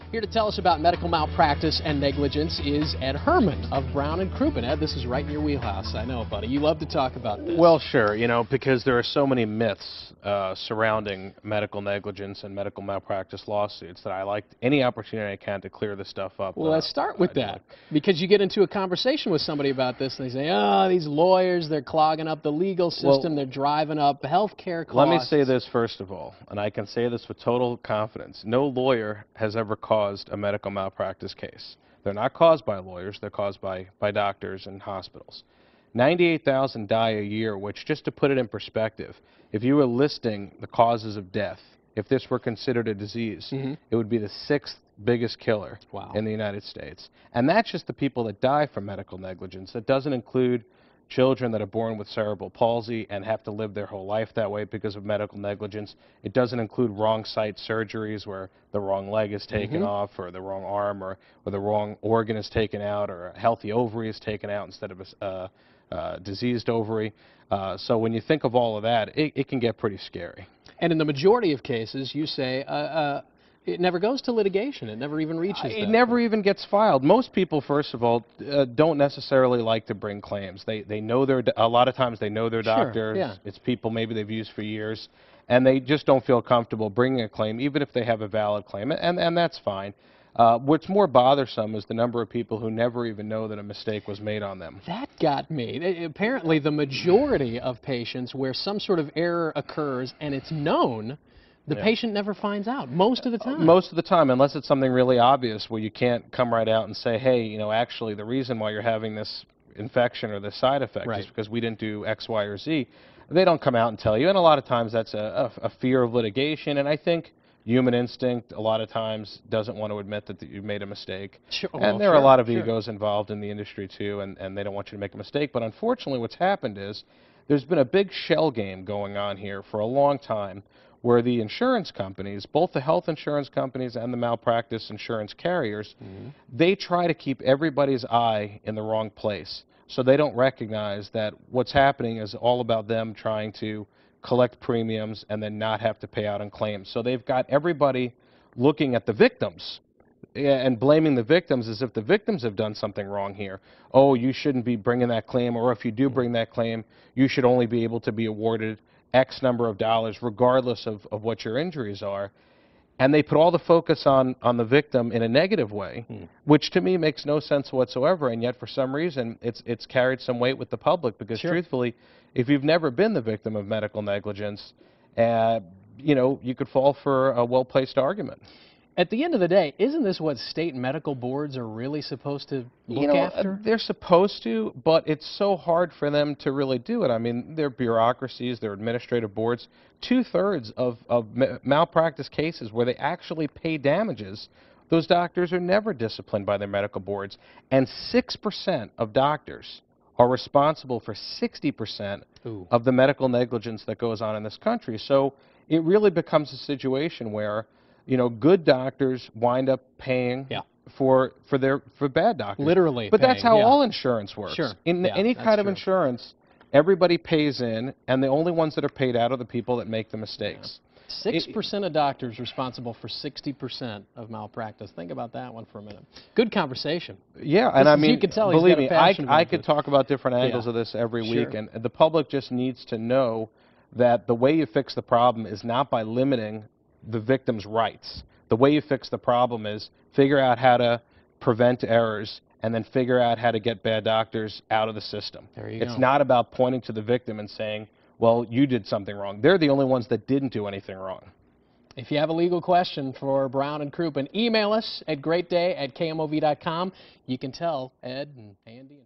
Here to tell us about medical malpractice and negligence is Ed Herman of Brown & Crouppen. Ed, this is right in your wheelhouse. I know, buddy. You love to talk about this. Well, sure, you know, because there are so many myths surrounding medical negligence and medical malpractice lawsuits that I like any opportunity I can to clear this stuff up. Well, let's start with that, because you get into a conversation with somebody about this, and they say, oh, these lawyers, they're clogging up the legal system, they're driving up health care costs. Let me say this first of all, and I can say this with total confidence. No lawyer has ever caused a medical malpractice case. They're not caused by lawyers, they're caused by doctors and hospitals. 98,000 die a year, which, just to put it in perspective, if you were listing the causes of death, if this were considered a disease, it would be the 6th biggest killer in the United States. And that's just the people that die from medical negligence. That doesn't include children that are born with cerebral palsy and have to live their whole life that way because of medical negligence. It doesn't include wrong site surgeries where the wrong leg is taken off, or the wrong arm, or the wrong organ is taken out, or a healthy ovary is taken out instead of a diseased ovary. So when you think of all of that, it can get pretty scary. And in the majority of cases, you say it never goes to litigation. It never even reaches that. It never even gets filed. Most people, first of all, don't necessarily like to bring claims. They know a lot of times they know their doctors. It's people maybe they've used for years, and they just don't feel comfortable bringing a claim, even if they have a valid claim, and that's fine. What's more bothersome is the number of people who never even know that a mistake was made on them. That got me. Apparently, the majority of patients where some sort of error occurs and it's known, the patient never finds out, most of the time. Most of the time, unless it's something really obvious where you can't come right out and say, hey, you know, actually the reason why you're having this infection or this side effect is because we didn't do X, Y, or Z. They don't come out and tell you, and a lot of times that's a fear of litigation, and I think human instinct a lot of times doesn't want to admit that you've made a mistake. And there are a lot of egos involved in the industry too, and they don't want you to make a mistake. But unfortunately what's happened is there's been a big shell game going on here for a long time, where the insurance companies, both the health insurance companies and the malpractice insurance carriers, they try to keep everybody's eye in the wrong place. So they don't recognize that what's happening is all about them trying to collect premiums and then not have to pay out on claims. So they've got everybody looking at the victims and blaming the victims as if the victims have done something wrong here. Oh, you shouldn't be bringing that claim, or if you do bring that claim, you should only be able to be awarded X number of dollars regardless of what your injuries are. And they put all the focus on the victim in a negative way, which to me makes no sense whatsoever, and yet for some reason it's carried some weight with the public, because truthfully, if you've never been the victim of medical negligence, you know, you could fall for a well-placed argument. At the end of the day, isn't this what state medical boards are really supposed to look after? They're supposed to, but it's so hard for them to really do it. I mean, they're bureaucracies, they're administrative boards. 2/3 of malpractice cases where they actually pay damages, those doctors are never disciplined by their medical boards. And 6% of doctors are responsible for 60% of the medical negligence that goes on in this country. So it really becomes a situation where, you know, good doctors wind up paying for bad doctors. Literally But paying, that's how all insurance works. In any kind of insurance, everybody pays in, and the only ones that are paid out are the people that make the mistakes. 6% of doctors responsible for 60% of malpractice. Think about that one for a minute. Good conversation. Yeah, and I mean, you can tell believe me, I could talk about different angles of this every week, and the public just needs to know that the way you fix the problem is not by limiting the victim's rights. The way you fix the problem is figure out how to prevent errors and then figure out how to get bad doctors out of the system. It's not about pointing to the victim and saying, well, you did something wrong. They're the only ones that didn't do anything wrong. If you have a legal question for Brown & Crouppen, email us at greatday@kmov.com. You can tell Ed and Andy